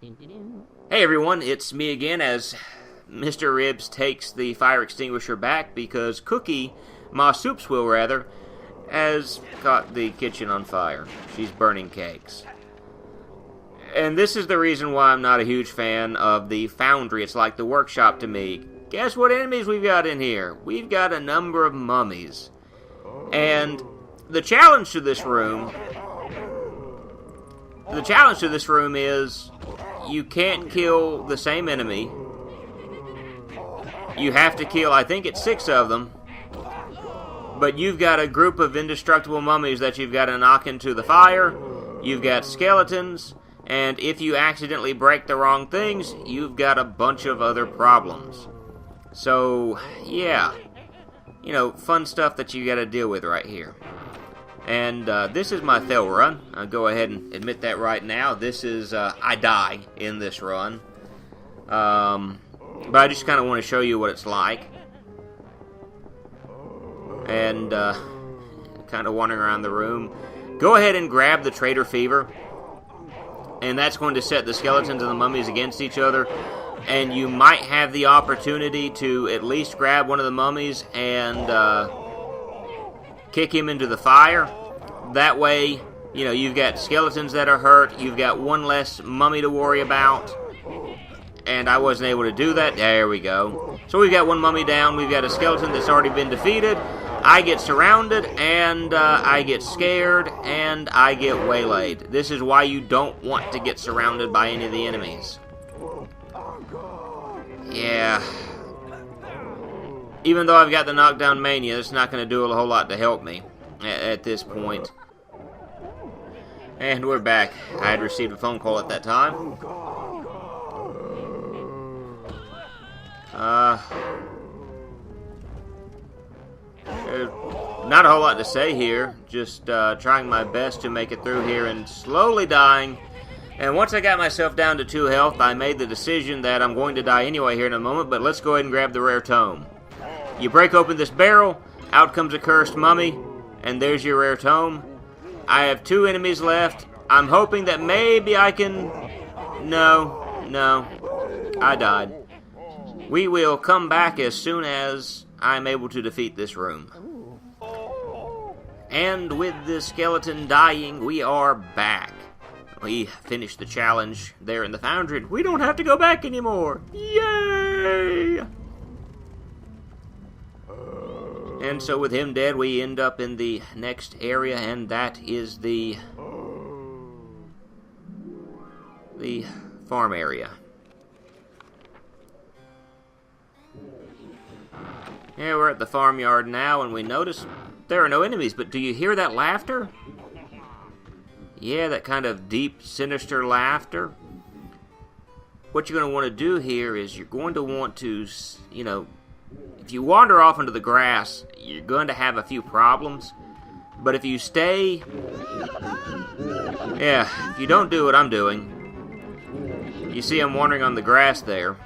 Hey everyone, it's me again as Mr. Ribs takes the fire extinguisher back because Cookie, Ma Soup's Will rather, has caught the kitchen on fire. She's burning cakes. And this is the reason why I'm not a huge fan of the foundry. It's like the workshop to me. Guess what enemies we've got in here? We've got a number of mummies. And the challenge to this room is you can't kill the same enemy. You have to kill, I think it's 6 of them. But you've got a group of indestructible mummies that you've got to knock into the fire. You've got skeletons. And if you accidentally break the wrong things, you've got a bunch of other problems. So, yeah. You know, fun stuff that you got to deal with right here. And this is my fail run. I'll go ahead and admit that right now. This is, I die in this run. But I just kind of want to show you what it's like. And kind of wandering around the room. Go ahead and grab the Traitor Fever. And that's going to set the skeletons and the mummies against each other. And you might have the opportunity to at least grab one of the mummies and kick him into the fire. That way, you know, you've got skeletons that are hurt. You've got one less mummy to worry about. And I wasn't able to do that. There we go. So we've got one mummy down. We've got a skeleton that's already been defeated. I get surrounded, and I get scared, and I get waylaid. This is why you don't want to get surrounded by any of the enemies. Yeah. Even though I've got the knockdown mania, it's not going to do a whole lot to help me at this point. And we're back. I had received a phone call at that time. There's not a whole lot to say here. Just trying my best to make it through here and slowly dying. And once I got myself down to 2 health, I made the decision that I'm going to die anyway here in a moment, but let's go ahead and grab the rare tome. You break open this barrel, out comes a cursed mummy, and there's your rare tome. I have 2 enemies left. I'm hoping that maybe I can... No, I died. We will come back as soon as I'm able to defeat this room. And with the skeleton dying, we are back. We finished the challenge there in the foundry. We don't have to go back anymore. Yay! And so with him dead, we end up in the next area, and that is the farm area. Yeah, we're at the farmyard now, and we notice there are no enemies, but do you hear that laughter? Yeah, that kind of deep, sinister laughter. What you're going to want to do here is you're going to want to, you know, if you wander off into the grass, you're going to have a few problems. But if you stay, if you don't do what I'm doing, you see I'm wandering on the grass there,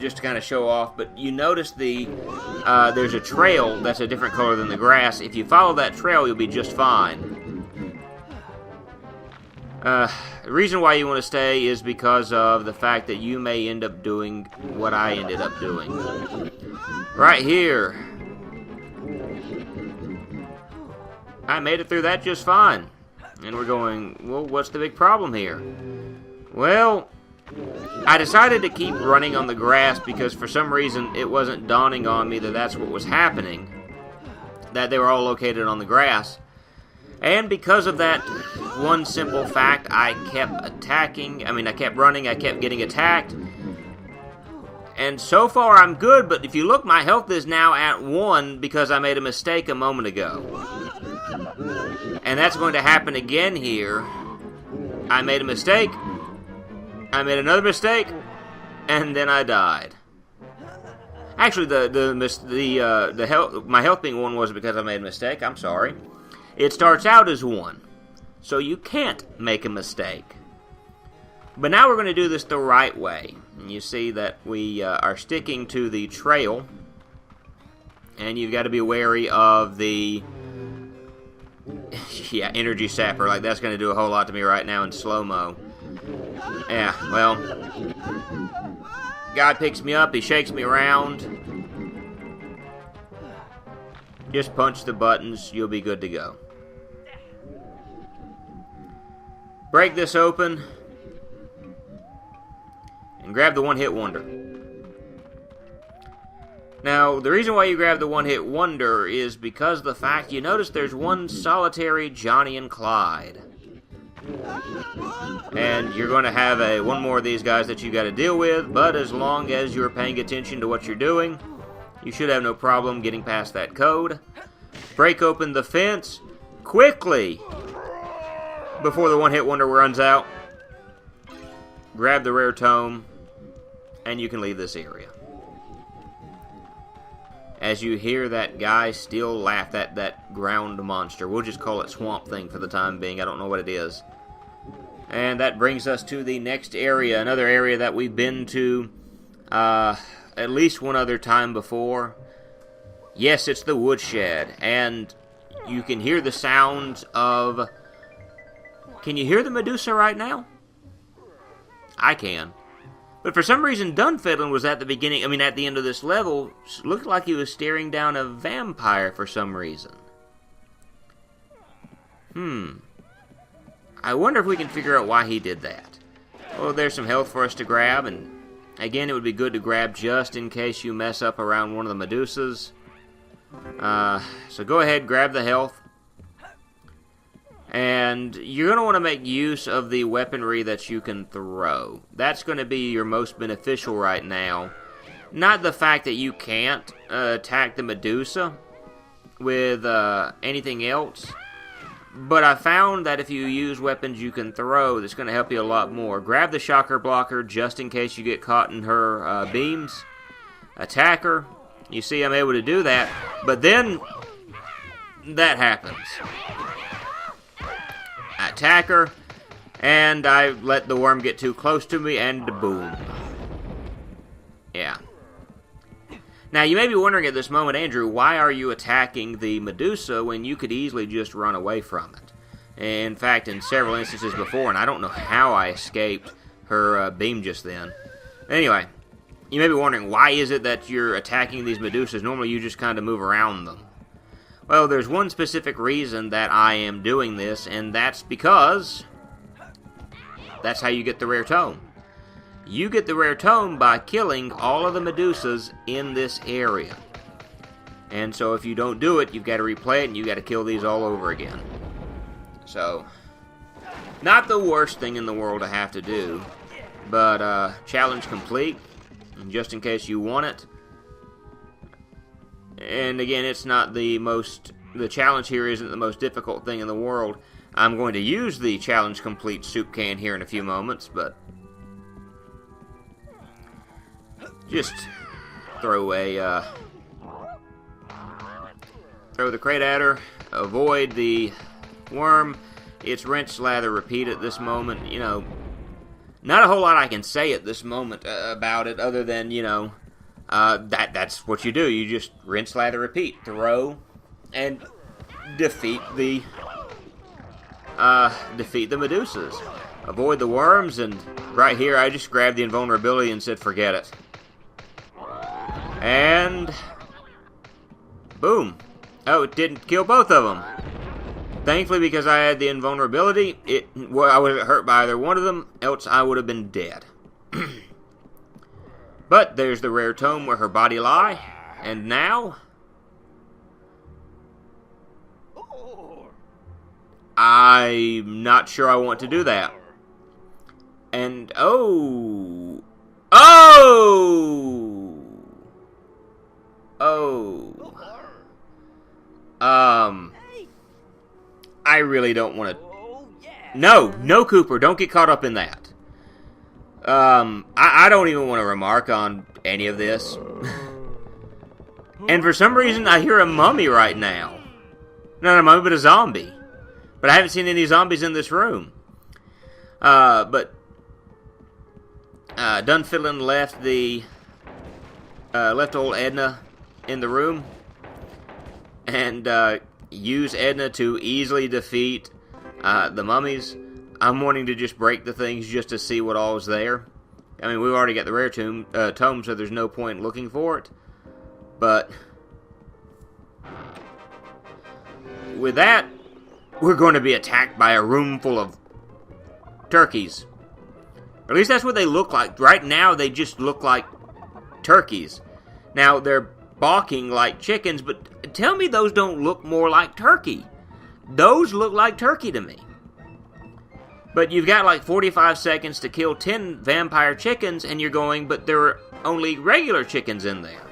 just to kind of show off, but you notice there's a trail that's a different color than the grass. If you follow that trail, you'll be just fine. The reason why you want to stay is because of the fact that you may end up doing what I ended up doing. Right here. I made it through that just fine. And we're going, well, what's the big problem here? Well, I decided to keep running on the grass because for some reason it wasn't dawning on me that that's what was happening. That they were all located on the grass. And because of that one simple fact, I kept I kept running, I kept getting attacked. And so far I'm good, but if you look, my health is now at 1 because I made a mistake a moment ago. And that's going to happen again here. I made a mistake. I made another mistake, and then I died. Actually, my health being 1 was because I made a mistake. I'm sorry. It starts out as 1, so you can't make a mistake. But now we're going to do this the right way. And you see that we are sticking to the trail, and you've got to be wary of the energy sapper. Like, that's going to do a whole lot to me right now in slow-mo. Yeah, well, guy picks me up, he shakes me around. Just punch the buttons, you'll be good to go. Break this open and grab the one-hit wonder. Now, the reason why you grab the one-hit wonder is because of the fact you notice there's one solitary Johnny and Clyde. And you're going to have one more of these guys that you got to deal with, but as long as you're paying attention to what you're doing, you should have no problem getting past that code. Break open the fence quickly before the one-hit wonder runs out. Grab the rare tome, and you can leave this area. As you hear that guy still laugh at that ground monster. We'll just call it Swamp Thing for the time being. I don't know what it is. And that brings us to the next area. Another area that we've been to at least one other time before. Yes, it's the woodshed. And you can hear the sounds of... Can you hear the Medusa right now? I can. But for some reason, Dunfiddlin was at the beginning, at the end of this level, looked like he was staring down a vampire for some reason. I wonder if we can figure out why he did that. Well, there's some health for us to grab, and again, it would be good to grab just in case you mess up around one of the Medusas. So go ahead, grab the health. And you're going to want to make use of the weaponry that you can throw. That's going to be your most beneficial right now. Not the fact that you can't attack the Medusa with anything else. But I found that if you use weapons you can throw, that's going to help you a lot more. Grab the shocker blocker just in case you get caught in her beams. Attack her. You see I'm able to do that. But then that happens. I attack her, and I let the worm get too close to me, and boom. Yeah. Now, you may be wondering at this moment, Andrew, why are you attacking the Medusa when you could easily just run away from it? In fact, in several instances before, and I don't know how I escaped her beam just then. Anyway, you may be wondering, why is it that you're attacking these Medusas? Normally, you just kind of move around them. Well, there's one specific reason that I am doing this, and that's because that's how you get the rare tome. You get the rare tome by killing all of the Medusas in this area. And so if you don't do it, you've got to replay it, and you've got to kill these all over again. So, not the worst thing in the world to have to do, but challenge complete, just in case you want it. And again, it's not the challenge here isn't the most difficult thing in the world. I'm going to use the challenge complete soup can here in a few moments, but just throw the crate at her, avoid the worm. It's rinse, slather, repeat at this moment. Not a whole lot I can say at this moment about it, other than that's what you do. You just rinse, lather, repeat. Throw and defeat the Medusas. Avoid the worms, and right here I just grabbed the invulnerability and said forget it. And boom. Oh, it didn't kill both of them. Thankfully, because I had the invulnerability, I wasn't hurt by either one of them, else I would have been dead. But there's the rare tome where her body lie, and now I'm not sure I want to do that. And I really don't want to. No, Cooper, don't get caught up in that. I don't even want to remark on any of this. And for some reason, I hear a mummy right now. Not a mummy, but a zombie. But I haven't seen any zombies in this room. But Dunfiddlin left old Edna in the room, and used Edna to easily defeat the mummies. I'm wanting to just break the things just to see what all is there. I mean, we've already got the rare tome, so there's no point looking for it. But with that, we're going to be attacked by a room full of turkeys. Or at least that's what they look like. Right now, they just look like turkeys. Now, they're balking like chickens, but tell me those don't look more like turkey. Those look like turkey to me. But you've got like 45 seconds to kill 10 vampire chickens, and you're going, but there are only regular chickens in there.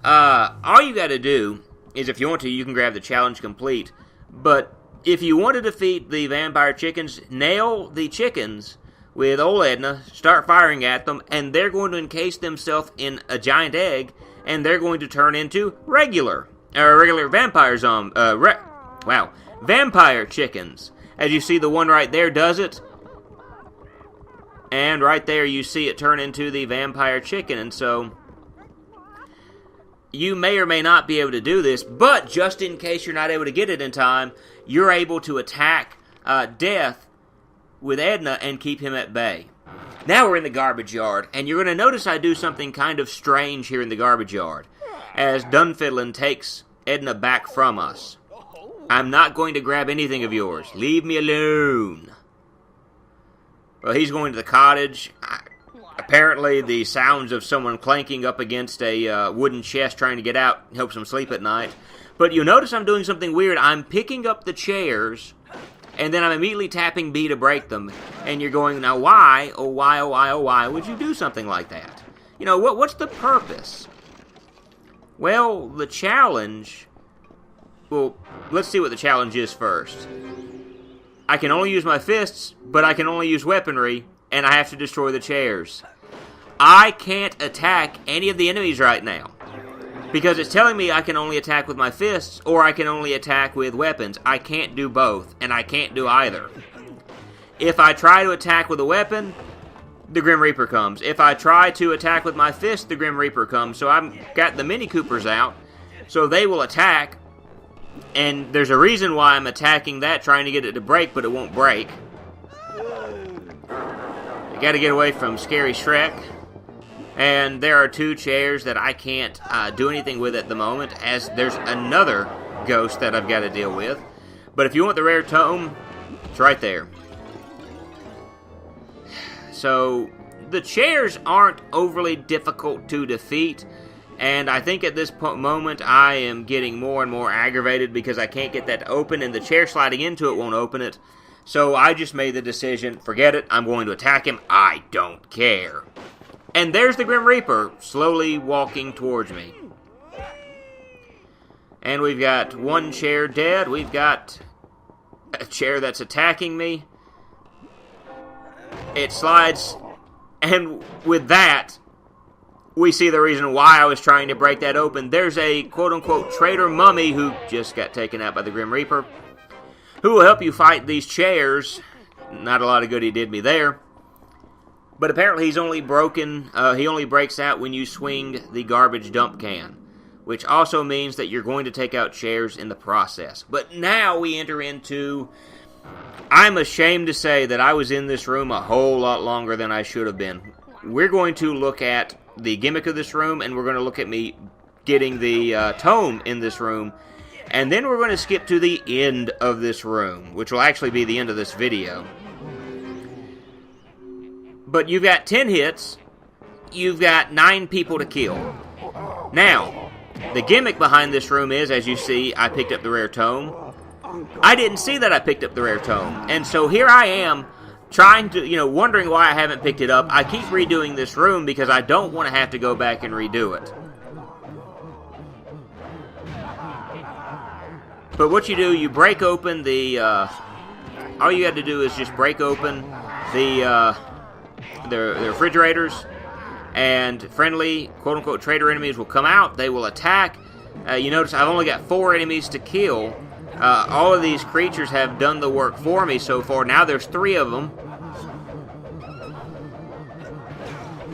All you got to do is, if you want to, you can grab the challenge complete. But if you want to defeat the vampire chickens, nail the chickens with old Edna, start firing at them, and they're going to encase themselves in a giant egg, and they're going to turn into regular vampire vampire chickens. As you see, the one right there does it. And right there you see it turn into the vampire chicken. And so, you may or may not be able to do this, but just in case you're not able to get it in time, you're able to attack Death with Edna and keep him at bay. Now we're in the garbage yard, and you're going to notice I do something kind of strange here in the garbage yard, as Dunfiddlin takes Edna back from us. I'm not going to grab anything of yours. Leave me alone. Well, he's going to the cottage. Apparently, the sounds of someone clanking up against a wooden chest trying to get out helps him sleep at night. But you'll notice I'm doing something weird. I'm picking up the chairs, and then I'm immediately tapping B to break them. And you're going, now why, oh why, oh why, oh why would you do something like that? You know, what's the purpose? Well, the challenge... Well, let's see what the challenge is first. I can only use my fists, but I can only use weaponry, and I have to destroy the chairs. I can't attack any of the enemies right now, because it's telling me I can only attack with my fists, or I can only attack with weapons. I can't do both, and I can't do either. If I try to attack with a weapon, the Grim Reaper comes. If I try to attack with my fist, the Grim Reaper comes. So I've got the Mini Coopers out, so they will attack. And there's a reason why I'm attacking that, trying to get it to break, but it won't break. I gotta get away from Scary Shrek. And there are 2 chairs that I can't do anything with at the moment, as there's another ghost that I've got to deal with. But if you want the rare tome, it's right there. So, the chairs aren't overly difficult to defeat. And I think at this moment I am getting more and more aggravated because I can't get that to open, and the chair sliding into it won't open it. So I just made the decision, forget it, I'm going to attack him, I don't care. And there's the Grim Reaper, slowly walking towards me. And we've got 1 chair dead, we've got a chair that's attacking me. It slides, and with that... we see the reason why I was trying to break that open. There's a quote-unquote traitor mummy who just got taken out by the Grim Reaper, who will help you fight these chairs. Not a lot of good he did me there. But apparently he's only broken, he only breaks out when you swing the garbage dump can, which also means that you're going to take out chairs in the process. But now we enter into... I'm ashamed to say that I was in this room a whole lot longer than I should have been. We're going to look at the gimmick of this room, and we're going to look at me getting the tome in this room, and then we're going to skip to the end of this room, which will actually be the end of this video. But you've got 10 hits, you've got 9 people to kill. Now, the gimmick behind this room is, as you see, I picked up the rare tome. I didn't see that I picked up the rare tome, and so here I am, trying to, wondering why I haven't picked it up. I keep redoing this room because I don't want to have to go back and redo it. But what you do, you break open the, all you have to do is just break open the refrigerators, and friendly, quote-unquote, traitor enemies will come out. They will attack. You notice I've only got 4 enemies to kill. All of these creatures have done the work for me so far. Now there's 3 of them.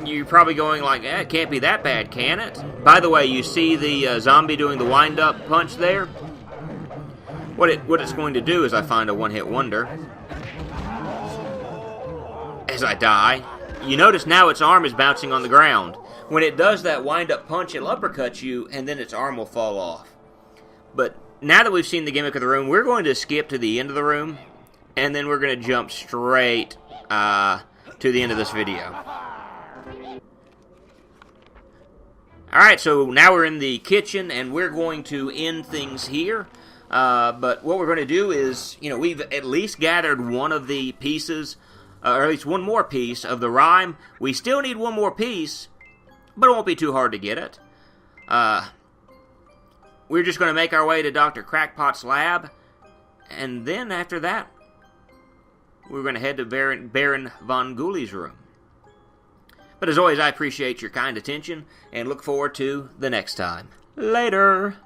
You're probably going like, it can't be that bad, can it? By the way, you see the zombie doing the wind-up punch there? What it's going to do is I find a one-hit wonder. as I die. You notice now its arm is bouncing on the ground. When it does that wind-up punch, it'll uppercut you, and then its arm will fall off. But now that we've seen the gimmick of the room, we're going to skip to the end of the room, and then we're going to jump straight to the end of this video. Alright, so now we're in the kitchen, and we're going to end things here. But what we're going to do is, we've at least gathered one of the pieces, or at least one more piece of the rhyme. We still need one more piece, but it won't be too hard to get it. We're just going to make our way to Dr. Crackpot's lab, and then after that, we're going to head to Baron von Ghoulies' room. But as always, I appreciate your kind attention, and look forward to the next time. Later!